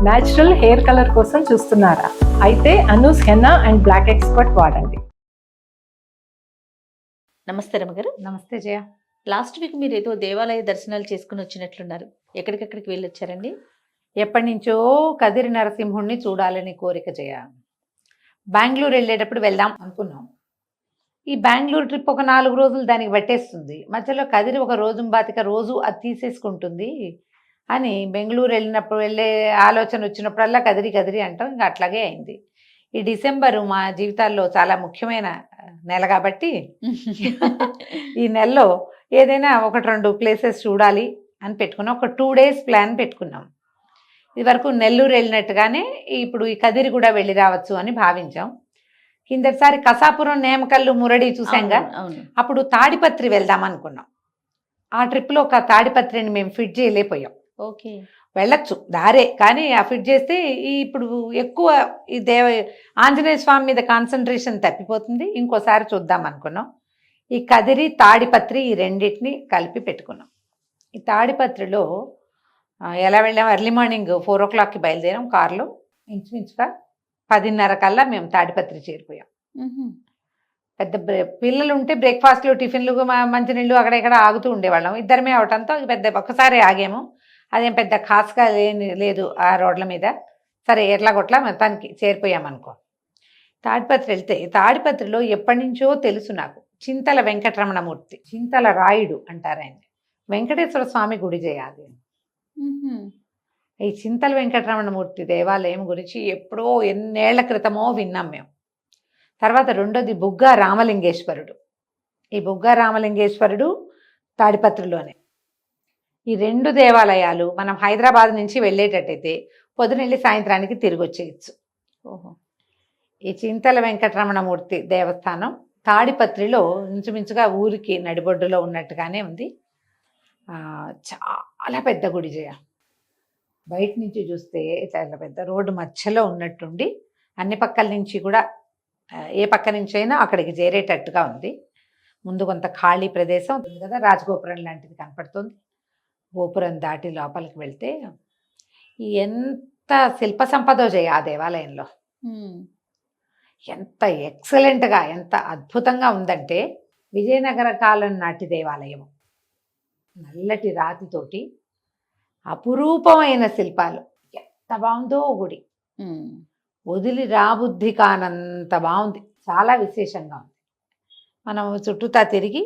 Natural hair colour కోసం చూస్తున్నారా? అయితే Anoos henna and black expert వాడండి. నమస్తే రమగారు. నమస్తే జయ. లాస్ట్ వీక్ మీరు ఏదో దేవాలయ దర్శనాలు చేసుకుని వచ్చినట్లున్నారు. ఎక్కడికెక్కడికి వెళ్ళొచ్చారండి? ఎప్పటి నుంచో కదిరి నరసింహుణ్ణి చూడాలని కోరిక జయ. బెంగళూరు వెళ్ళేటప్పుడు వెళ్దాం అనుకున్నాం. ఈ బెంగళూరు ట్రిప్ ఒక 4 రోజులు దానికి పట్టేస్తుంది. మధ్యలో కదిరి ఒక రోజు బాతిక రోజు అది తీసేసుకుంటుంది అని బెంగళూరు వెళ్ళే ఆలోచన వచ్చినప్పుడల్లా కదిరి కదిరి అంటాం. ఇంకా అట్లాగే అయింది. ఈ డిసెంబరు మా జీవితాల్లో చాలా ముఖ్యమైన నెల కాబట్టి ఈ నెలలో ఏదైనా 1-2 ప్లేసెస్ చూడాలి అని పెట్టుకున్నాం. ఒక 2 days ప్లాన్ పెట్టుకున్నాం. ఇది వరకు నెల్లూరు వెళ్ళినట్టుగానే ఇప్పుడు ఈ కదిరి కూడా వెళ్ళి రావచ్చు అని భావించాం. కిందటిసారి కసాపురం, నేమకల్లు, మురడి చూసాంగా. అప్పుడు తాడిపత్రి వెళ్దాం అనుకున్నాం. ఆ ట్రిప్లో ఒక తాడిపత్రిని మేము ఫిట్ చేయలేకపోయాం. ఓకే, వెళ్ళొచ్చు దారే, కానీ ఆ ఫిట్ చేస్తే ఇప్పుడు ఎక్కువ ఈ ఆంజనేయ స్వామి మీద కాన్సన్ట్రేషన్ తప్పిపోతుంది. ఇంకోసారి చూద్దాం అనుకున్నాం. ఈ కదిరి, తాడిపత్రి ఈ రెండింటిని కలిపి పెట్టుకున్నాం. ఈ తాడిపత్రిలో ఎలా వెళ్ళాం? ఎర్లీ మార్నింగ్ 4 o'clockకి బయలుదేరాం కారులో. ఇంచుమించుగా 10:30 కల్లా మేము తాడిపత్రి చేరిపోయాం. పెద్ద పిల్లలు ఉంటే బ్రేక్ఫాస్ట్లు, టిఫిన్లు, మంచినీళ్ళు అక్కడ ఇక్కడ ఆగుతూ ఉండేవాళ్ళం. ఇద్దరమే అవటంతో పెద్ద ఒక్కసారి ఆగాము. అదేం పెద్ద ఖాస్గా లేదు ఆ రోడ్ల మీద. సరే ఎట్లా కొట్లా మొత్తానికి చేరిపోయామనుకో. తాడిపత్రి వెళ్తే తాడిపత్రిలో ఎప్పటి నుంచో తెలుసు నాకు చింతల వెంకటరమణమూర్తి, చింతల రాయుడు అంటారు ఆయన. వెంకటేశ్వర స్వామి గుడి చేయాలి. ఈ చింతల వెంకటరమణమూర్తి దేవాలయం గురించి ఎప్పుడో ఎన్నేళ్ల క్రితమో విన్నాం మేము. తర్వాత రెండోది బుగ్గా రామలింగేశ్వరుడు. ఈ బుగ్గా రామలింగేశ్వరుడు తాడిపత్రిలోనే. ఈ 2 దేవాలయాలు మనం హైదరాబాద్ నుంచి వెళ్ళేటట్టయితే పొద్దునెళ్ళి సాయంత్రానికి తిరిగి వచ్చేయచ్చు. ఓహో. ఈ చింతల వెంకటరమణమూర్తి దేవస్థానం తాడిపత్రిలో ఇంచుమించుగా ఊరికి నడిబొడ్డులో ఉన్నట్టుగానే ఉంది. చాలా పెద్ద గుడి జయ. బయట నుంచి చూస్తే చాలా పెద్ద రోడ్డు మధ్యలో ఉన్నట్టుండి అన్ని పక్కల నుంచి కూడా ఏ పక్క నుంచి అయినా అక్కడికి చేరేటట్టుగా ఉంది. ముందు కొంత ఖాళీ ప్రదేశం ఉంది కదా, రాజగోపురం లాంటిది కనపడుతుంది. గోపురం దాటి లోపలికి వెళ్తే ఎంత శిల్ప సంపదో జయ ఆ దేవాలయంలో. ఎంత ఎక్సలెంట్గా, ఎంత అద్భుతంగా ఉందంటే విజయనగర కాలం నాటి దేవాలయం. నల్లటి రాతితోటి అపురూపమైన శిల్పాలు. ఎంత బాగుందో గుడి, వదిలి రాబుద్ధి కానంత బాగుంది. చాలా విశేషంగా ఉంది. మనం చుట్టూతా తిరిగి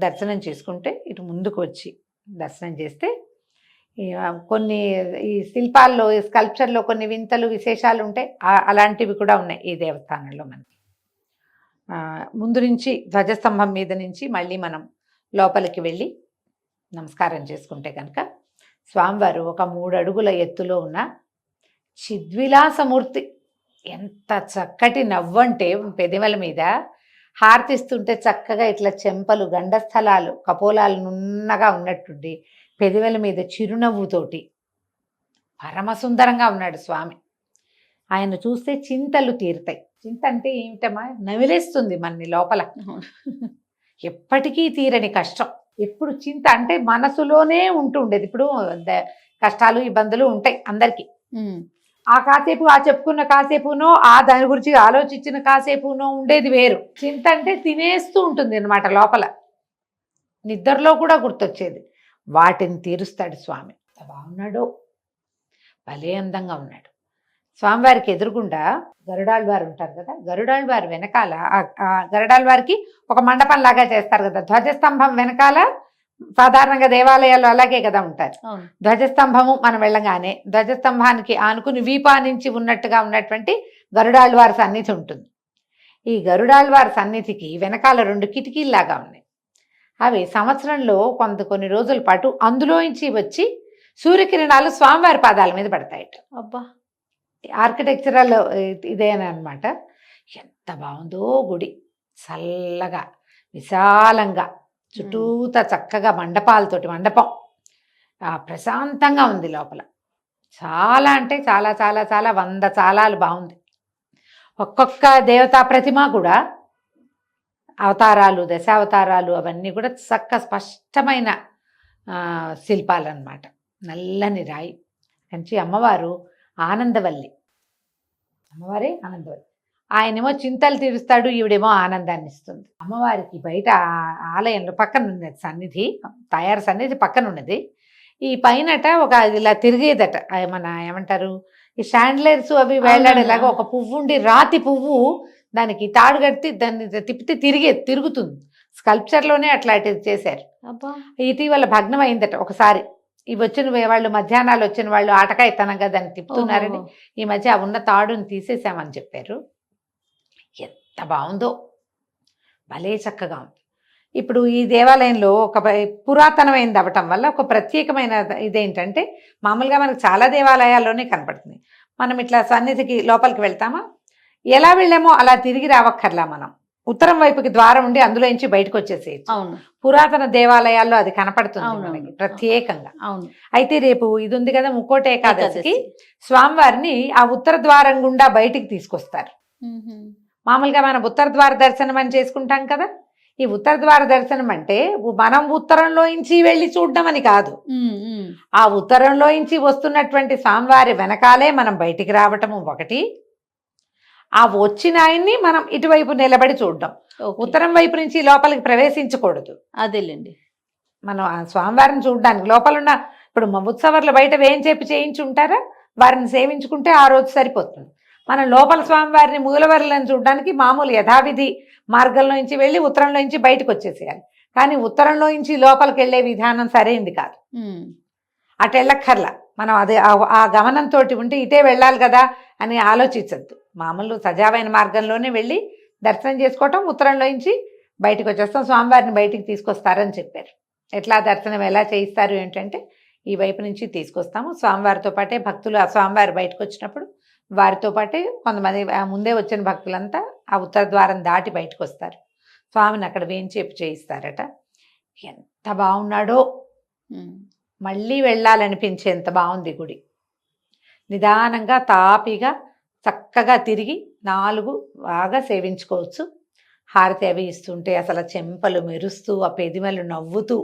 దర్శనం చేసుకుంటే ఇటు ముందుకు వచ్చి దర్శనం చేస్తే కొన్ని ఈ శిల్పాల్లో, ఈ స్కల్ప్చర్లో కొన్ని వింతలు విశేషాలు ఉంటాయి. అలాంటివి కూడా ఉన్నాయి ఈ దేవస్థానంలో మనకి. ముందు నుంచి ధ్వజస్తంభం మీద నుంచి మళ్ళీ మనం లోపలికి వెళ్ళి నమస్కారం చేసుకుంటే కనుక స్వామివారు ఒక 3 అడుగుల ఎత్తులో ఉన్న చిద్విలాసమూర్తి. ఎంత చక్కటి నవ్వంటే పెదవుల మీద హారతిస్తుంటే చక్కగా ఇట్లా చెంపలు, గండస్థలాలు, కపోలాలు నున్నగా ఉన్నట్టుండి పెదవుల మీద చిరునవ్వుతోటి పరమసుందరంగా ఉన్నాడు స్వామి. ఆయన చూస్తే చింతలు తీరుతాయి. చింత అంటే ఏమిటమ్మా? నవిలేస్తుంది మనని లోపల. ఎప్పటికీ తీరని కష్టం. ఎప్పుడు చింత అంటే మనసులోనే ఉంటూ ఉండేది. ఇప్పుడు కష్టాలు, ఇబ్బందులు ఉంటాయి అందరికీ. ఆ కాసేపు, ఆ చెప్పుకున్న కాసేపునో, ఆ దాని గురించి ఆలోచించిన కాసేపునో ఉండేది వేరు. చింత అంటే తినేస్తూ ఉంటుంది అన్నమాట లోపల. నిద్రలో కూడా గుర్తొచ్చేది. వాటిని తీరుస్తాడు స్వామి. బాగున్నాడో, భలే అందంగా ఉన్నాడు. స్వామివారికి ఎదురుగుండా గరుడాళ్వారు ఉంటారు కదా, గరుడాళ్వారు వెనకాల గరుడాళ్వారికి ఒక మండపం లాగా చేస్తారు కదా, ధ్వజస్తంభం వెనకాల. సాధారణంగా దేవాలయాలు అలాగే కదా ఉంటారు. ధ్వజస్తంభము మనం వెళ్ళగానే ధ్వజస్తంభానికి ఆనుకుని వీపా నుంచి ఉన్నట్టుగా ఉన్నటువంటి గరుడాళ్వారి సన్నిధి ఉంటుంది. ఈ గరుడాళ్వారి సన్నిధికి వెనకాల 2 కిటికీల్లాగా ఉన్నాయి. అవి సంవత్సరంలో కొన్ని రోజుల పాటు అందులోంచి వచ్చి సూర్యకిరణాలు స్వామివారి పాదాల మీద పడతాయట. అబ్బా, ఆర్కిటెక్చరల్ ఇదేనమాట. ఎంత బాగుందో గుడి. చల్లగా, విశాలంగా, చుట్టూతా చక్కగా మండపాలతోటి మండపం. ప్రశాంతంగా ఉంది లోపల. చాలా అంటే చాలా చాలా చాలా 100 చాలాలు బాగుంది. ఒక్కొక్క దేవతా ప్రతిమ కూడా అవతారాలు, దశావతారాలు అవన్నీ కూడా స్పష్టమైన శిల్పాలన్నమాట. నల్లని రాయి కంచి అమ్మవారు ఆనందవల్లి, అమ్మవారే ఆనందవల్లి. ఆయనేమో చింతలు తీరుస్తాడు, ఈవిడేమో ఆనందాన్ని ఇస్తుంది. అమ్మవారికి బయట ఆలయంలో పక్కన ఉన్నది సన్నిధి, తయారు సన్నిధి పక్కన ఉన్నది. ఈ పైనట ఒక ఇలా తిరిగేదట, మన ఏమంటారు ఈ షాండ్లైర్స్ అవి వేలాడేలాగా ఒక పువ్వు ఉండి, రాతి పువ్వు, దానికి తాడు కడితే దాన్ని తిప్పితే తిరుగుతుంది. స్కల్ప్చర్లోనే అట్లాంటిది చేశారు. ఇటీవల భగ్నం అయిందట ఒకసారి. ఇవి వచ్చిన వాళ్ళు మధ్యాహ్నాలు వచ్చిన వాళ్ళు ఆటకాయతనంగా దాన్ని తిప్పుతున్నారని ఈ మధ్య ఉన్న తాడుని తీసేసామని చెప్పారు. ఎంత బాగుందో, భలే చక్కగా ఉంది. ఇప్పుడు ఈ దేవాలయంలో ఒక పురాతనమైనది అవ్వటం వల్ల ఒక ప్రత్యేకమైన ఇదేంటంటే, మామూలుగా మనకు చాలా దేవాలయాల్లోనే కనపడుతుంది. మనం ఇట్లా సన్నిధికి లోపలికి వెళ్తామా, ఎలా వెళ్ళామో అలా తిరిగి రావక్కర్లా. మనం ఉత్తరం వైపుకి ద్వారం ఉండి అందులో నుంచి బయటకు వచ్చేసేయచ్చు. పురాతన దేవాలయాల్లో అది కనపడుతుంది మనకి ప్రత్యేకంగా. అయితే రేపు ఇది ఉంది కదా, ముక్కోటి ఏకాదశికి స్వామివారిని ఆ ఉత్తర ద్వారం గుండా బయటికి తీసుకొస్తారు. మామూలుగా మనం ఉత్తర ద్వార దర్శనం అని చేసుకుంటాం కదా. ఈ ఉత్తర ద్వార దర్శనం అంటే మనం ఉత్తరంలో నుంచి వెళ్ళి చూడడం అని కాదు. ఆ ఉత్తరంలో నుంచి వస్తున్నటువంటి స్వామివారి వెనకాలే మనం బయటికి రావటము ఒకటి, ఆ వచ్చిన ఆయన్ని మనం ఇటువైపు నిలబడి చూడడం. ఉత్తరం వైపు నుంచి లోపలికి ప్రవేశించకూడదు. అదేలేండి, మనం ఆ స్వామివారిని చూడడానికి లోపలున్న, ఇప్పుడు ఉత్సవర్లు బయట వేయించేపి చేయించి ఉంటారా, వారిని సేవించుకుంటే ఆ రోజు సరిపోతుంది. మనం లోపల స్వామివారిని మూలవర్లను చూడడానికి మామూలు యథావిధి మార్గంలో నుంచి వెళ్ళి ఉత్తరంలో నుంచి బయటకు వచ్చేసేయాలి. కానీ ఉత్తరంలో నుంచి లోపలికి వెళ్ళే విధానం సరైంది కాదు. అటు వెళ్ళక్కర్లా. మనం అదే ఆ గమనంతో ఉంటే ఇటే వెళ్ళాలి కదా అని ఆలోచించద్దు. మామూలు సజావైన మార్గంలోనే వెళ్ళి దర్శనం చేసుకోవటం, ఉత్తరంలో నుంచి బయటకు వచ్చేస్తాం. స్వామివారిని బయటికి తీసుకొస్తారని చెప్పారు. ఎట్లా దర్శనం ఎలా చేయిస్తారు ఏంటంటే, ఈ వైపు నుంచి తీసుకొస్తాము. స్వామివారితో పాటే భక్తులు ఆ స్వామివారి బయటకు వచ్చినప్పుడు వారితో పాటే కొంతమంది ముందే వచ్చిన భక్తులంతా ఆ ఉత్తర ద్వారం దాటి బయటకు వస్తారు. స్వామిని అక్కడ వేయించేపు చేయిస్తారట. ఎంత బాగున్నాడో, మళ్ళీ వెళ్ళాలనిపించేంత బాగుంది గుడి. నిదానంగా తాపిగా చక్కగా తిరిగి 4 బాగా సేవించుకోవచ్చు. హారతి అవి ఇస్తుంటే అసలు చెంపలు మెరుస్తూ, ఆ పెదిమలు నవ్వుతూ,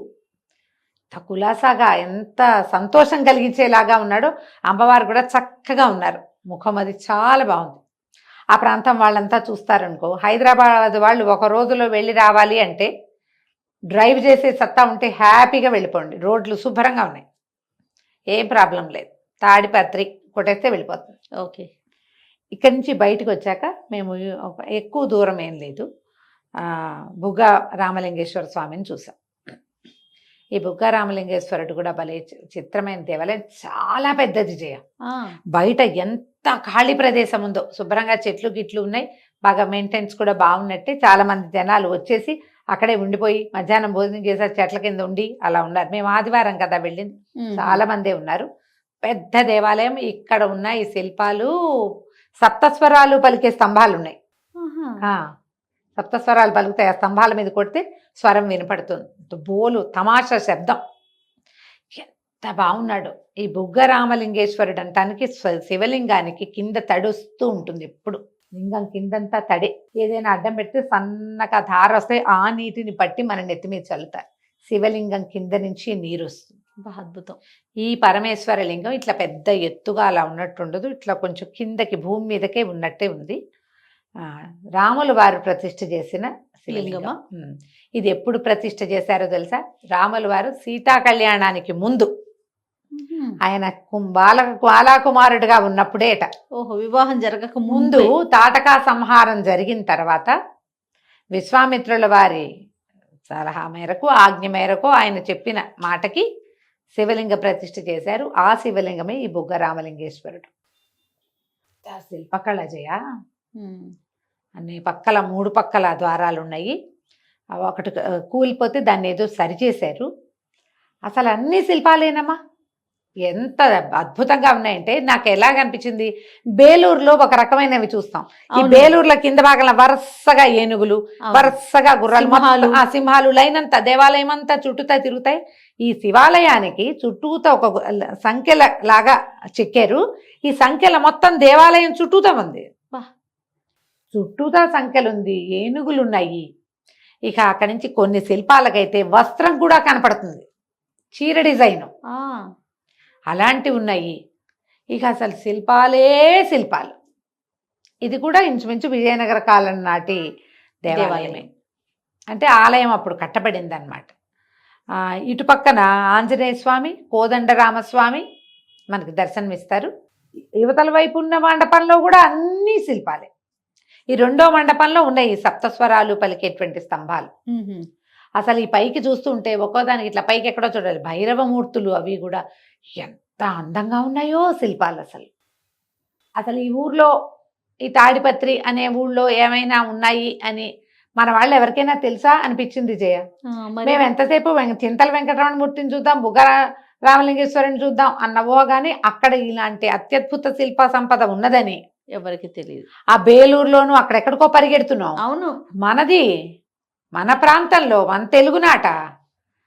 కులాసాగా ఎంత సంతోషం కలిగించేలాగా ఉన్నాడో. అమ్మవారు కూడా చక్కగా ఉన్నారు, ముఖం అది చాలా బాగుంది. ఆ ప్రాంతం వాళ్ళంతా చూస్తారనుకో, హైదరాబాద్ వాళ్ళు ఒక రోజులో వెళ్ళి రావాలి అంటే డ్రైవ్ చేసే సత్తా ఉంటే హ్యాపీగా వెళ్ళిపోండి. రోడ్లు శుభ్రంగా ఉన్నాయి, ఏం ప్రాబ్లం లేదు. తాడిపత్రి కొట్టేస్తే వెళ్ళిపోతుంది. ఓకే. ఇక్కడి నుంచి బయటకు వచ్చాక మేము ఎక్కువ దూరం ఏం లేదు, బుగ్గ రామలింగేశ్వర స్వామిని చూసాం. ఈ బుగ్గ రామలింగేశ్వరుడు కూడా భలే చిత్రమైన దేవాలయం, చాలా పెద్దది జయ. బయట ఎంత ఖాళీ ప్రదేశం ఉందో, శుభ్రంగా చెట్లు గిట్లు ఉన్నాయి, బాగా మెయింటెనెన్స్ కూడా బాగున్నట్టే. చాలా మంది జనాలు వచ్చేసి అక్కడే ఉండిపోయి మధ్యాహ్నం భోజనం చేసారు, చెట్ల కింద ఉండి అలా ఉన్నారు. మేము ఆదివారం కదా వెళ్ళింది, చాలా మందే ఉన్నారు. పెద్ద దేవాలయం. ఇక్కడ ఉన్న ఈ శిల్పాలు సప్తస్వరాలు పలికే స్తంభాలు ఉన్నాయి. సప్తస్వరాలు పలుకుతాయి. ఆ స్తంభాల మీద కొడితే స్వరం వినపడుతుంది. బోలు తమాషా శబ్దం. ఎంత బాగున్నాడు ఈ బుగ్గ రామలింగేశ్వరుడు అంటానికి. శివలింగానికి కింద తడుస్తూ ఉంటుంది ఎప్పుడు, లింగం కిందంతా తడే. ఏదైనా అడ్డం పెడితే సన్నగా ధార వస్తే ఆ నీటిని పట్టి మన నెత్తి మీద చల్లుతారు. శివలింగం కింద నుంచి నీరు వస్తుంది. అద్భుతం. ఈ పరమేశ్వర లింగం ఇట్లా పెద్ద ఎత్తుగా అలా ఉన్నట్టుండదు, ఇట్లా కొంచెం కిందకి భూమి మీదకే ఉన్నట్టే ఉంది. రాములు వారు ప్రతిష్ఠ చేసిన శివలింగం. ఇది ఎప్పుడు ప్రతిష్ఠ చేశారో తెలుసా? రాములు వారు సీతా కళ్యాణానికి ముందు, ఆయన బాలకుమారుడిగా ఉన్నప్పుడేట. ఓహో, వివాహం జరగక ముందు తాటకా సంహారం జరిగిన తర్వాత విశ్వామిత్రుల వారి సలహా మేరకు, ఆజ్ఞ మేరకు, ఆయన చెప్పిన మాటకి శివలింగ ప్రతిష్ఠ చేశారు. ఆ శివలింగమే ఈ బుగ్గ రామలింగేశ్వరుడు. శిల్పకళ జయ. అన్ని పక్కల 3 పక్కల ద్వారాలు ఉన్నాయి. ఒకటి కూలిపోతే దాన్ని ఏదో సరిచేశారు. అసలు అన్ని శిల్పాలేనమ్మా, ఎంత అద్భుతంగా ఉన్నాయంటే నాకు ఎలాగనిపించింది, బేలూరులో ఒక రకమైనవి చూస్తాం. ఈ బేలూరులో కింద భాగంలో వరుసగా ఏనుగులు, వరుసగా గుర్రాలు, ఆ సింహాలు లైనంత దేవాలయం అంతా చుట్టూతా తిరుగుతాయి. ఈ శివాలయానికి చుట్టూతా ఒక సంఖ్యల లాగా చెక్కారు. ఈ సంఖ్యల మొత్తం దేవాలయం చుట్టూతా ఉంది. చుట్టూతా సంఖ్యలు ఉంది, ఏనుగులు ఉన్నాయి. ఇక అక్కడి నుంచి కొన్ని శిల్పాలకైతే వస్త్రం కూడా కనపడుతుంది, చీర డిజైన్ అలాంటివి ఉన్నాయి. ఇక అసలు శిల్పాలే శిల్పాలు. ఇది కూడా ఇంచుమించు విజయనగర కాలం నాటి దేవాలయమే. అంటే ఆలయం అప్పుడు కట్టబడింది అనమాట. ఇటు పక్కన ఆంజనేయ స్వామి, కోదండరామస్వామి మనకి దర్శనమిస్తారు. యువతల వైపు ఉన్న మండపంలో కూడా అన్ని శిల్పాలే. ఈ రెండో మండపంలో ఉన్నాయి సప్తస్వరాలు పలికేటువంటి స్తంభాలు. అసలు ఈ పైకి చూస్తూ ఉంటే ఒక్కోదానికి ఇట్లా పైకి ఎక్కడో చూడాలి, భైరవమూర్తులు అవి కూడా ఎంత అందంగా ఉన్నాయో శిల్పాలు. అసలు ఈ ఊర్లో, ఈ తాడిపత్రి అనే ఊళ్ళో ఏమైనా ఉన్నాయి అని మన వాళ్ళు ఎవరికైనా తెలుసా అనిపించింది జయ. మేము ఎంతసేపు చింతల వెంకటరమణమూర్తిని చూద్దాం, బుగ్గ రామలింగేశ్వరిని చూద్దాం అన్నవో గాని అక్కడ ఇలాంటి అత్యద్భుత శిల్ప సంపద ఉన్నదని ఎవరికి తెలియదు. ఆ బేలూరులోను అక్కడెక్కడికో పరిగెడుతున్నాం. అవును, మనది, మన ప్రాంతంలో, మన తెలుగునాట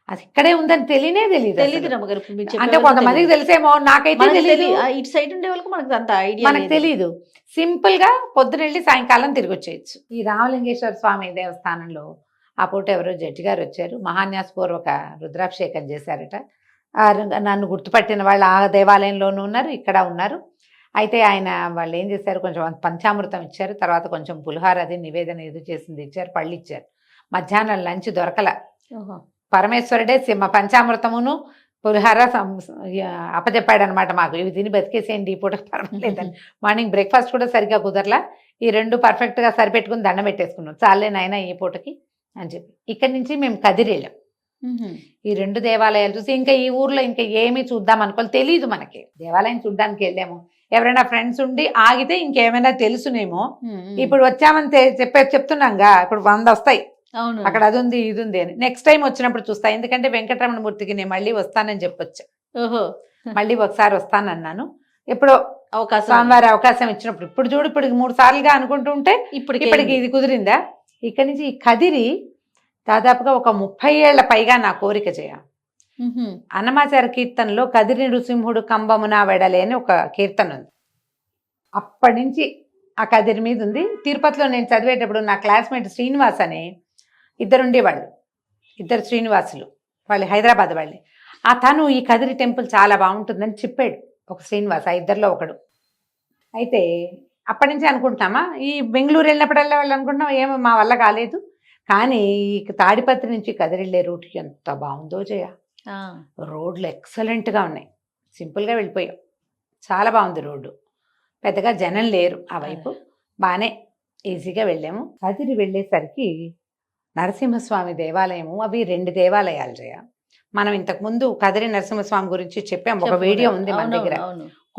అది ఇక్కడే ఉందని తెలియదు రమ్మగారు. అంటే కొంతమందికి తెలిసేమో, నాకైతే తెలియదు. ఇటు సైడ్ ఉండే వాళ్ళకి మనకు అంత ఐడియా మనకు తెలీదు. సింపుల్ గా పొద్దునెళ్ళి సాయంకాలం తిరిగి వచ్చేయచ్చు. ఈ రామలింగేశ్వర స్వామి దేవస్థానంలో ఆ పూట ఎవరో జడ్జి గారు వచ్చారు, మహాన్యాసపూర్వక రుద్రాభిషేకం చేశారట. నన్ను గుర్తుపట్టిన వాళ్ళు ఆ దేవాలయంలోనూ ఉన్నారు, ఇక్కడ ఉన్నారు. అయితే ఆయన వాళ్ళు ఏం చేశారు, కొంచెం పంచామృతం ఇచ్చారు, తర్వాత కొంచెం పులిహార అది నివేదన ఏదో చేసింది ఇచ్చారు, పళ్ళు ఇచ్చారు. మధ్యాహ్నం లంచ్ దొరకల. పరమేశ్వరుడే పంచామృతమును పులిహార అప్పచెప్పాడు అనమాట మాకు. ఇవి తిని బతికేసేయండి ఈ పూట పర్వాలేదని. మార్నింగ్ బ్రేక్ఫాస్ట్ కూడా సరిగ్గా కుదరలా. ఈ రెండు పర్ఫెక్ట్గా సరిపెట్టుకుని దండం పెట్టేసుకున్నాం, చాలే నాయన ఈ పూటకి అని చెప్పి. ఇక్కడి నుంచి మేము కదిరి వెళ్ళాం. ఈ రెండు దేవాలయాలు చూసి ఇంకా ఈ ఊర్లో ఇంకా ఏమీ చూద్దాం అనుకోవాలి, తెలియదు మనకి. దేవాలయం చూడ్డానికి వెళ్ళాము, ఎవరైనా ఫ్రెండ్స్ ఉండి ఆగితే ఇంకేమైనా తెలుసునేమో. ఇప్పుడు వచ్చామని చెప్తున్నాంగా, ఇప్పుడు 100 వస్తాయి. అక్కడ అది ఉంది ఇది ఉంది అని. నెక్స్ట్ టైం వచ్చినప్పుడు చూస్తా, ఎందుకంటే వెంకటరమణమూర్తికి నేను మళ్ళీ వస్తానని చెప్పొచ్చా. మళ్ళీ ఒకసారి వస్తానన్నాను, ఎప్పుడో అవకాశం, స్వామివారి అవకాశం ఇచ్చినప్పుడు. ఇప్పుడు చూడు, ఇప్పుడు 3 సార్లుగా అనుకుంటుంటే ఇప్పటికి ఇది కుదిరిందా. ఇక్కడి నుంచి ఈ కదిరి దాదాపుగా ఒక 30 ఏళ్ల పైగా నా కోరిక చేయ. అన్నమాచార కీర్తనలో కదిరి నృసింహుడు కంబమున వెడలే అని ఒక కీర్తన ఉంది. అప్పటి నుంచి ఆ కదిరి మీద ఉంది. తిరుపతిలో నేను చదివేటప్పుడు నా క్లాస్మేట్ శ్రీనివాస్ అని ఉండేవాళ్ళు, 2 శ్రీనివాసులు, వాళ్ళు హైదరాబాద్ వాళ్ళే. తను ఈ కదిరి టెంపుల్ చాలా బాగుంటుందని చెప్పాడు, ఒక శ్రీనివాస్, ఆ 2లో ఒకడు. అయితే అప్పటి నుంచి అనుకుంటున్నామా, ఈ బెంగళూరు వెళ్ళినప్పుడల్లా వాళ్ళు అనుకుంటున్నాం, ఏమో మా వల్ల కాలేదు. కానీ ఈ తాడిపత్రి నుంచి కదిరి వెళ్ళే రూట్ ఎంత బాగుందో జయ. రోడ్లు ఎక్సలెంట్గా ఉన్నాయి, సింపుల్గా వెళ్ళిపోయాం, చాలా బాగుంది రోడ్డు, పెద్దగా జనం లేరు ఆ వైపు, బాగానే ఈజీగా వెళ్ళాము. కదిరి వెళ్ళేసరికి నరసింహస్వామి దేవాలయము, అవి 2 దేవాలయాలు జయ. మనం ఇంతకుముందు కదిరి నరసింహస్వామి గురించి చెప్పాం, ఒక వీడియో ఉంది మన దగ్గర.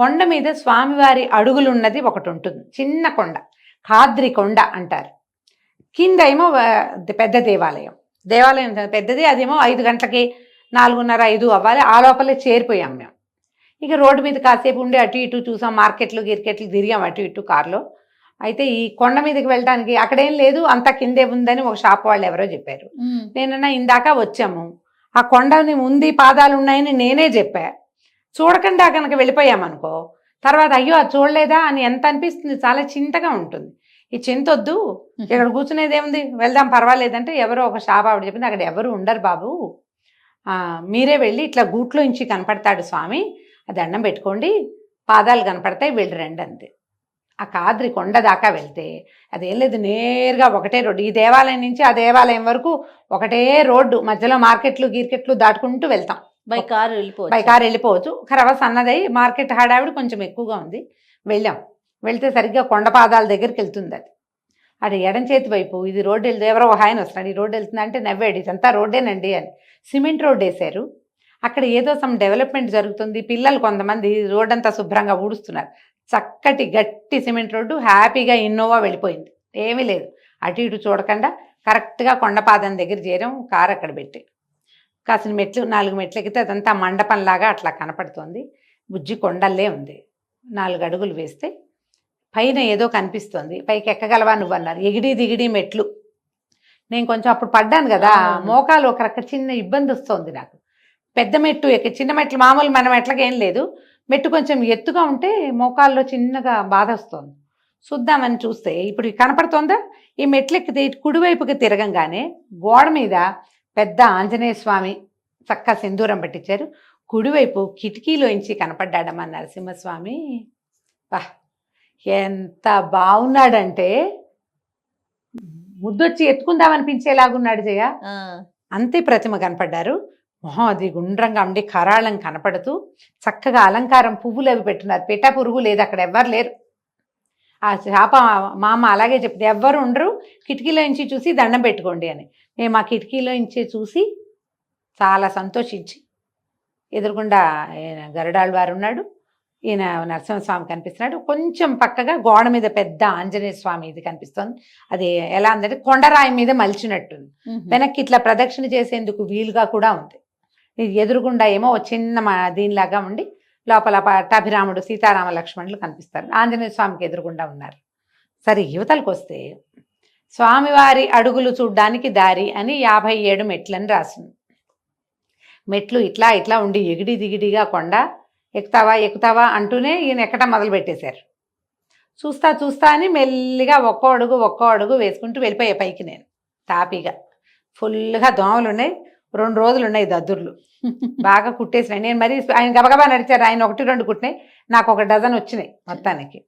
కొండ మీద స్వామివారి అడుగులున్నది ఒకటి ఉంటుంది, చిన్న కొండ, ఖాద్రి కొండ అంటారు. కింద ఏమో పెద్ద దేవాలయం పెద్దది, అదేమో 5 గంటలకి 4:30, 5 అవ్వాలి, ఆ లోపలే చేరిపోయాం మేము. ఇక రోడ్డు మీద కాసేపు ఉండి అటు ఇటు చూసాం, మార్కెట్లు గిరికెట్లు తిరిగాం అటు ఇటు కారులో. అయితే ఈ కొండ మీదకి వెళ్ళడానికి అక్కడేం లేదు, అంతా కిందే ఉందని ఒక షాప్ వాళ్ళు ఎవరో చెప్పారు. నేనన్నా ఇందాక వచ్చాము, ఆ కొండని ఉంది, పాదాలు ఉన్నాయని నేనే చెప్పా. చూడకుండా కనుక వెళ్ళిపోయామనుకో, తర్వాత అయ్యో అది చూడలేదా అని ఎంత అనిపిస్తుంది, చాలా చింతగా ఉంటుంది. ఈ చింతొద్దు, ఇక్కడ కూర్చునేది ఏముంది, వెళ్దాం పర్వాలేదంటే ఎవరో ఒక షాప్ ఆవిడ చెప్పింది, అక్కడ ఎవరు ఉండరు బాబు, మీరే వెళ్ళి ఇట్లా గూట్లో నుంచి కనపడతాడు స్వామి, ఆ దండం పెట్టుకోండి, పాదాలు కనపడతాయి, వెళ్ళి రండి అంతే. ఆ కాద్రి కొండ దాకా వెళ్తే అదేం లేదు, నేరుగా ఒకటే రోడ్డు, ఈ దేవాలయం నుంచి ఆ దేవాలయం వరకు ఒకటే రోడ్డు, మధ్యలో మార్కెట్లు గీర్కెట్లు దాటుకుంటూ వెళ్తాం. బై కారు వెళ్ళిపోవచ్చు. ఖరవస్ అన్నదై మార్కెట్ హడావిడి కొంచెం ఎక్కువగా ఉంది. వెళ్ళాం, వెళ్తే సరిగ్గా కొండ పాదాల దగ్గరికి వెళ్తుంది అది. అటు ఎడం చేతి వైపు ఇది రోడ్డు వెళ్తే ఎవరో ఒక ఆయన వస్తున్నాడు, ఈ రోడ్డు వెళ్తుందా అంటే నవ్వాడు, ఇదంతా రోడ్డేనండి అని. సిమెంట్ రోడ్డు వేశారు, అక్కడ ఏదో సమ్ డెవలప్మెంట్ జరుగుతుంది, పిల్లలు కొంతమంది రోడ్డంతా శుభ్రంగా ఊడుస్తున్నారు. చక్కటి గట్టి సిమెంట్ రోడ్డు, హ్యాపీగా ఇన్నోవా వెళ్ళిపోయింది, ఏమీ లేదు, అటు ఇటు చూడకుండా కరెక్ట్గా కొండపాదం దగ్గర చేరాం. కారు అక్కడ పెట్టి కాసిన మెట్లు 4 మెట్లు ఎక్కితే అదంతా మండపంలాగా అట్లా కనపడుతుంది. బుజ్జి కొండల్లే ఉంది. 4 అడుగులు వేస్తే పైన ఏదో కనిపిస్తుంది, పైకి ఎక్కగలవా నువ్వు అన్నారు. ఎగిడి దిగిడి మెట్లు, నేను కొంచెం అప్పుడు పడ్డాను కదా, మోకాలు ఒక రక చిన్న ఇబ్బంది వస్తుంది నాకు. పెద్ద మెట్టు చిన్న మెట్లు మామూలు మన మెట్లకి ఏం లేదు, మెట్టు కొంచెం ఎత్తుగా ఉంటే మోకాల్లో చిన్నగా బాధ వస్తుంది. చూద్దామని చూస్తే ఇప్పుడు కనపడుతోందా, ఈ మెట్లు ఎక్కితే కుడివైపుకి తిరగంగానే గోడ మీద పెద్ద ఆంజనేయ స్వామి చక్క సింధూరం పట్టించారు, కుడివైపు కిటికీలోంచి కనపడ్డాడమ్మా నరసింహస్వామి. వా, ఎంత బాగున్నాడంటే ముద్దొచ్చి ఎత్తుకుందామనిపించేలాగున్నాడు జయ. ఆ, అంతే ప్రతిమ కనపడ్డారు. మొహం అది గుండ్రంగా ఉండి కరాళం కనపడుతూ చక్కగా అలంకారం పువ్వులు అవి పెట్టున్నారు. పిట్ట పురుగు లేదు, అక్కడ ఎవ్వరు లేరు. ఆ చేప మా అమ్మ అలాగే చెప్పింది, ఎవ్వరు ఉండరు, కిటికీలో నుంచి చూసి దండం పెట్టుకోండి అని. మేము ఆ కిటికీలో నుంచి చూసి చాలా సంతోషించి, ఎదురుగుండా ఈయన గరుడాళ్ళ వారు ఉన్నాడు, ఈయన నరసింహస్వామి కనిపిస్తున్నాడు. కొంచెం పక్కగా గోడ మీద పెద్ద ఆంజనేయ స్వామి ఇది కనిపిస్తుంది. అది ఎలా ఉందంటే కొండరాయి మీద మలిచినట్టుంది. వెనక్కి ఇట్లా ప్రదక్షిణ చేసేందుకు వీలుగా కూడా ఉంది. ఇది ఎదురుగుండా ఏమో చిన్న దీనిలాగా ఉండి లోపల పట్టాభిరాముడు సీతారామ లక్ష్మణులు కనిపిస్తారు. ఆంజనేయ స్వామికి ఎదురుగుండా ఉన్నారు. సరే యువతలకు వస్తే స్వామివారి అడుగులు చూడ్డానికి దారి అని 57 మెట్లని రాసింది. మెట్లు ఇట్లా ఇట్లా ఉండి ఎగిడి దిగిడిగా కొండ ఎక్కుతావా అంటూనే ఈయన ఎక్కటం మొదలు పెట్టేశారు. చూస్తా అని మెల్లిగా ఒక్కో అడుగు వేసుకుంటూ వెళ్ళిపోయే పైకి. నేను తాపీగా ఫుల్గా దోమలు ఉన్నాయి, 2 రోజులు ఉన్నాయి దద్దుర్లు బాగా కుట్టేసినాయి. నేను మరి ఆయన గబగబా నడిచారు, ఆయన 1-2 కుట్టినాయి, నాకు 1 డజన్ వచ్చినాయి మొత్తానికి.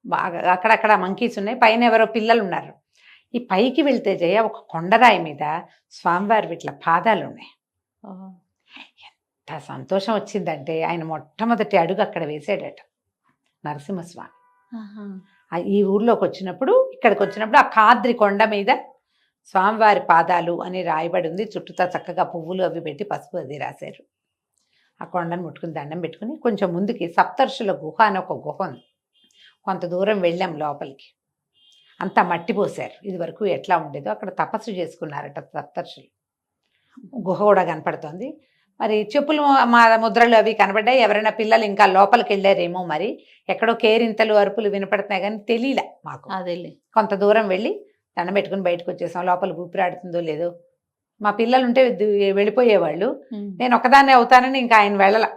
బాగా అక్కడక్కడ మంకీస్ ఉన్నాయి, పైన ఎవరో పిల్లలు ఉన్నారు. ఈ పైకి వెళ్తే జయ ఒక కొండరాయి మీద స్వామివారి ఇట్లా పాదాలు ఉన్నాయి. ఎంత సంతోషం వచ్చిందంటే ఆయన మొట్టమొదటి అడుగు అక్కడ వేసాడట నరసింహస్వామి. ఈ ఊర్లోకి వచ్చినప్పుడు, ఇక్కడికి వచ్చినప్పుడు ఆ కాద్రి కొండ మీద స్వామివారి పాదాలు అని రాయబడి ఉంది. చుట్టూతా చక్కగా పువ్వులు అవి పెట్టి పసుపు అది రాశారు. ఆ కొండను ముట్టుకుని దండం పెట్టుకుని కొంచెం ముందుకి సప్తర్షుల గుహ అని ఒక గుహ ఉంది. కొంత దూరం వెళ్ళాం లోపలికి. అంతా మట్టి పోసారు. ఇది వరకు ఎట్లా ఉండేదో అక్కడ తపస్సు చేసుకున్నారట సప్తర్షులు. గుహ కూడా కనపడుతోంది. మరి చెప్పులు మా ముద్రలు అవి కనబడ్డాయి. ఎవరైనా పిల్లలు ఇంకా లోపలికి వెళ్ళారేమో, మరి ఎక్కడో కేరింతలు అరుపులు వినపడుతున్నాయి కానీ తెలియలే మాకు. అదేలే. కొంత దూరం వెళ్ళి దండం పెట్టుకుని బయటకు వచ్చేసాం. లోపల ఊపిరాడుతుందో లేదో. మా పిల్లలు ఉంటే వెళ్ళిపోయేవాళ్ళు, నేను ఒకదాన్నే అవుతానని ఇంకా ఆయన వెళ్ళాల.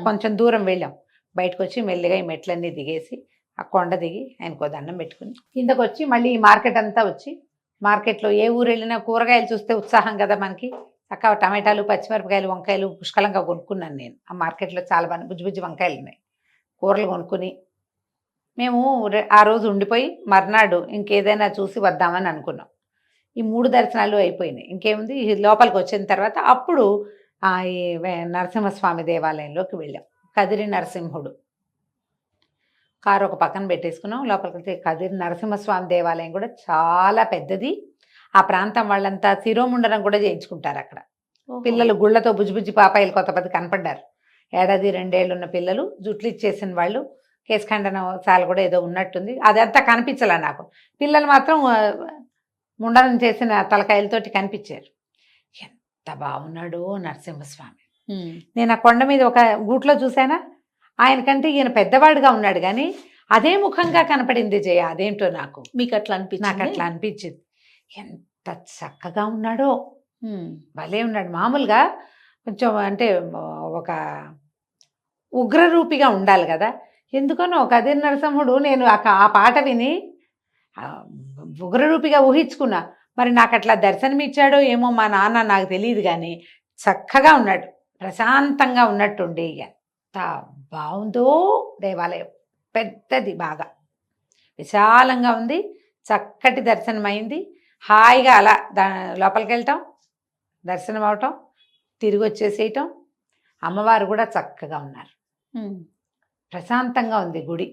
కొంచెం దూరం వెళ్ళాం. బయటకు వచ్చి మెల్లిగా ఈ మెట్లన్నీ దిగేసి ఆ కొండ దిగి ఆయనకో దండం పెట్టుకుని కిందకు వచ్చి మళ్ళీ ఈ మార్కెట్ అంతా వచ్చి, మార్కెట్లో ఏ ఊరు వెళ్ళినా కూరగాయలు చూస్తే ఉత్సాహం కదా మనకి. అక్క టమాటాలు, పచ్చిమిరపకాయలు, వంకాయలు పుష్కలంగా కొనుక్కున్నాను నేను. ఆ మార్కెట్లో చాలా బాగా బుజ్జి వంకాయలు ఉన్నాయి. కూరలు కొనుక్కుని మేము ఆ రోజు ఉండిపోయి మర్నాడు ఇంకేదైనా చూసి వద్దామని అనుకున్నాం. ఈ 3 దర్శనాలు అయిపోయినాయి. ఇంకేముంది, లోపలికి వచ్చిన తర్వాత అప్పుడు ఈ నరసింహస్వామి దేవాలయంలోకి వెళ్ళాం. కదిరి నరసింహుడు కారు ఒక పక్కన పెట్టేసుకున్నాం. లోపలికి వెళ్తే కదిరి నరసింహస్వామి దేవాలయం కూడా చాలా పెద్దది. ఆ ప్రాంతం వాళ్ళంతా శిరోముండనం కూడా చేయించుకుంటారు అక్కడ. పిల్లలు గుళ్ళతో బుజ్జి పాపాయిలు కొంతమంది కనపడ్డారు. 1-2 ఏళ్ళు ఉన్న పిల్లలు, జుట్లు ఇచ్చేసిన వాళ్ళు, కేశఖండన సాల కూడా ఏదో ఉన్నట్టుంది. అదంతా కనిపించలే నాకు. పిల్లలు మాత్రం ముండనం చేసిన తలకాయలతోటి కనిపించారు. ఎంత బాగున్నాడో నరసింహస్వామి. నేను ఆ కొండ మీద ఒక గూట్లో చూసానా, ఆయనకంటే ఈయన పెద్దవాడుగా ఉన్నాడు కానీ అదే ముఖంగా కనపడింది జయ. అదేంటో నాకు అట్లా నాకు అట్లా అనిపించింది. ఎంత చక్కగా ఉన్నాడో, భలే ఉన్నాడు. మామూలుగా కొంచెం అంటే ఒక ఉగ్రరూపిగా ఉండాలి కదా. ఎందుకనో కదిరి నరసింహుడు, నేను ఆ పాట విని ఉగ్రరూపిగా ఊహించుకున్నా. మరి నాకు అట్లా దర్శనమిచ్చాడో ఏమో మా నాన్న, నాకు తెలియదు కానీ చక్కగా ఉన్నాడు, ప్రశాంతంగా ఉన్నట్టుండి. ఎంత బాగుందో దేవాలయం. పెద్దది, బాగా విశాలంగా ఉంది. చక్కటి దర్శనమైంది. హాయిగా అలా లోపలికి వెళ్ళటం, దర్శనం అవటం, తిరిగి వచ్చేసేయటం. అమ్మవారు కూడా చక్కగా ఉన్నారు. ప్రశాంతంగా ఉంది గుడి.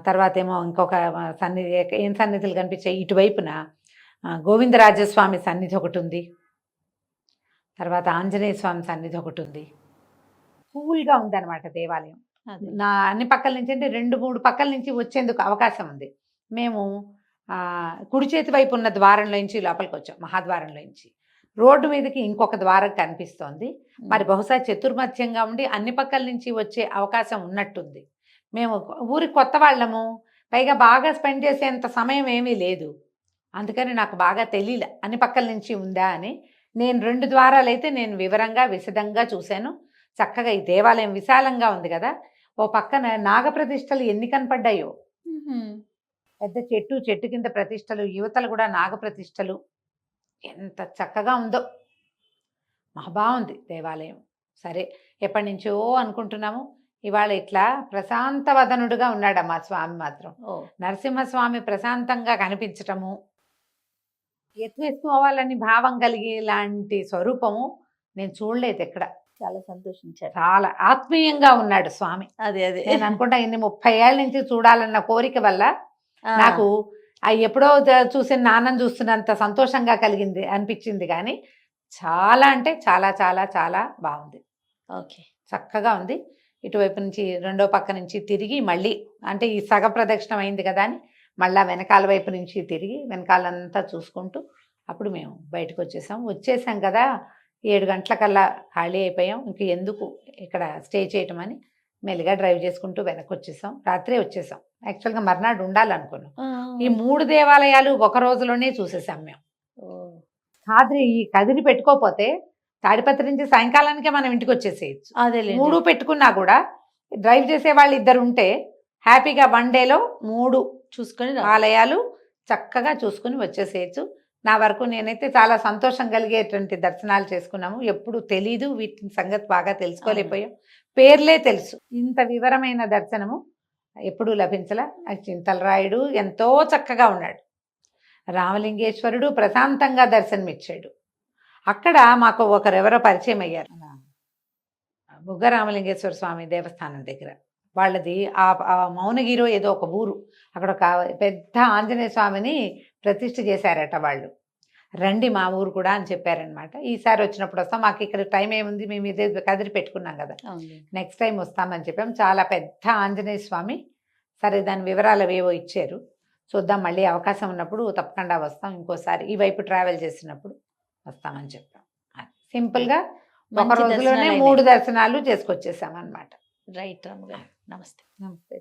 తర్వాత ఏమో ఇంకొక సన్నిధి, ఏం సన్నిధులు కనిపించాయి ఇటువైపున, గోవిందరాజస్వామి సన్నిధి ఒకటి ఉంది. తర్వాత ఆంజనేయ స్వామి సన్నిధి ఒకటి ఉంది. కూల్గా ఉందన్నమాట దేవాలయం. నా అన్ని పక్కల నుంచి అంటే 2-3 పక్కల నుంచి వచ్చేందుకు అవకాశం ఉంది. మేము కుడి చేతి వైపు ఉన్న ద్వారంలోంచి లోపలికి వచ్చాం. మహాద్వారంలోంచి రోడ్డు మీదకి ఇంకొక ద్వారం కనిపిస్తోంది. మరి బహుశా చతుర్మధ్యంగా ఉండి అన్ని పక్కల నుంచి వచ్చే అవకాశం ఉన్నట్టుంది. మేము ఊరికి కొత్త వాళ్ళము, పైగా బాగా స్పెండ్ చేసేంత సమయం ఏమీ లేదు. అందుకని నాకు బాగా తెలియలే అన్ని పక్కల నుంచి ఉందా అని. నేను 2 ద్వారాలు అయితే నేను వివరంగా విశదంగా చూశాను. చక్కగా ఈ దేవాలయం విశాలంగా ఉంది కదా. ఓ పక్కన నాగప్రతిష్టలు ఎన్ని కనపడ్డాయో. పెద్ద చెట్టు కింద ప్రతిష్టలు, యువతలు కూడా నాగప్రతిష్టలు. ఎంత చక్కగా ఉందో, మహా బాగుంది దేవాలయం. సరే ఎప్పటి నుంచో అనుకుంటున్నాము. ఇవాళ ఇట్లా ప్రశాంత వదనుడుగా ఉన్నాడమ్మా స్వామి మాత్రం. ఓ నరసింహస్వామి ప్రశాంతంగా కనిపించటము, ఎత్తుకోవాలని భావం కలిగి ఇలాంటి స్వరూపము నేను చూడలేదు ఎక్కడ. చాలా సంతోషించారు. చాలా ఆత్మీయంగా ఉన్నాడు స్వామి. అదే అదే నేను అనుకుంటా ఇన్ని 30 ఏళ్ళ నుంచి చూడాలన్న కోరిక వల్ల ఆ, నాకు ఎప్పుడో చూసిన నాన్నని చూస్తున్నంత సంతోషంగా కలిగింది అనిపించింది. కానీ చాలా అంటే చాలా చాలా చాలా బాగుంది, ఓకే చక్కగా ఉంది. ఇటువైపు నుంచి రెండో పక్క నుంచి తిరిగి మళ్ళీ అంటే ఈ సగ ప్రదక్షిణం అయింది కదా అని మళ్ళా వెనకాల వైపు నుంచి తిరిగి వెనకాలంతా చూసుకుంటూ అప్పుడు మేము బయటకు వచ్చేసాం కదా. 7 గంటలకల్లా ఖాళీ అయిపోయాం. ఇంక ఎందుకు ఇక్కడ స్టే చేయటం అని మెల్లిగా డ్రైవ్ చేసుకుంటూ వెనక్కి వచ్చేసాం. రాత్రే వచ్చేసాం. యాక్చువల్గా మర్నాడు ఉండాలనుకున్నాం. ఆ, ఈ 3 దేవాలయాలు ఒక రోజులోనే చూసేసాం మేము. ఓ, ఈ కదిరి పెట్టుకోపోతే తాడిపత్రి నుంచి సాయంకాలానికే మనం ఇంటికి వచ్చేసేయచ్చు. అదేలేండి. 3 పెట్టుకున్నా కూడా డ్రైవ్ చేసే వాళ్ళు 2 ఉంటే హ్యాపీగా 1 డేలో 3 చూసుకొని ఆలయాలు చక్కగా చూసుకుని వచ్చేసేయచ్చు. నా వరకు నేనైతే చాలా సంతోషం కలిగేటువంటి దర్శనాలు చేసుకున్నాము. ఎప్పుడు తెలీదు, వీటి సంగతి బాగా తెలుసుకోలేకపోయాం. పేర్లే తెలుసు. ఇంత వివరమైన దర్శనము ఎప్పుడూ లభించలా. చింతలరాయుడు ఎంతో చక్కగా ఉన్నాడు. రామలింగేశ్వరుడు ప్రశాంతంగా దర్శనమిచ్చాడు. అక్కడ మాకు ఒకరెవరో పరిచయం అయ్యారు. బుగ్గ రామలింగేశ్వర స్వామి దేవస్థానం దగ్గర వాళ్ళది ఆ మౌనగిరో ఏదో ఒక ఊరు. అక్కడ ఒక పెద్ద ఆంజనేయ స్వామిని ప్రతిష్ఠ చేశారట వాళ్ళు. రండి మా ఊరు కూడా అని చెప్పారనమాట. ఈసారి వచ్చినప్పుడు వస్తాం, మాకు ఇక్కడ టైం ఏముంది, మేము ఇదే కదిరి పెట్టుకున్నాం కదా, నెక్స్ట్ టైం వస్తామని చెప్పాం. చాలా పెద్ద ఆంజనేయ స్వామి. సరే దాని వివరాలు అవేవో ఇచ్చారు. చూద్దాం, మళ్ళీ అవకాశం ఉన్నప్పుడు తప్పకుండా వస్తాం. ఇంకోసారి ఈ వైపు ట్రావెల్ చేసినప్పుడు వస్తామని చెప్పాం. సింపుల్గా ఒక మంచి రోజులోనే దర్శనాలు 3 దర్శనాలు చేసుకొచ్చేసాం అనమాట. రైట్ రాము గారు, నమస్తే. నమస్తే.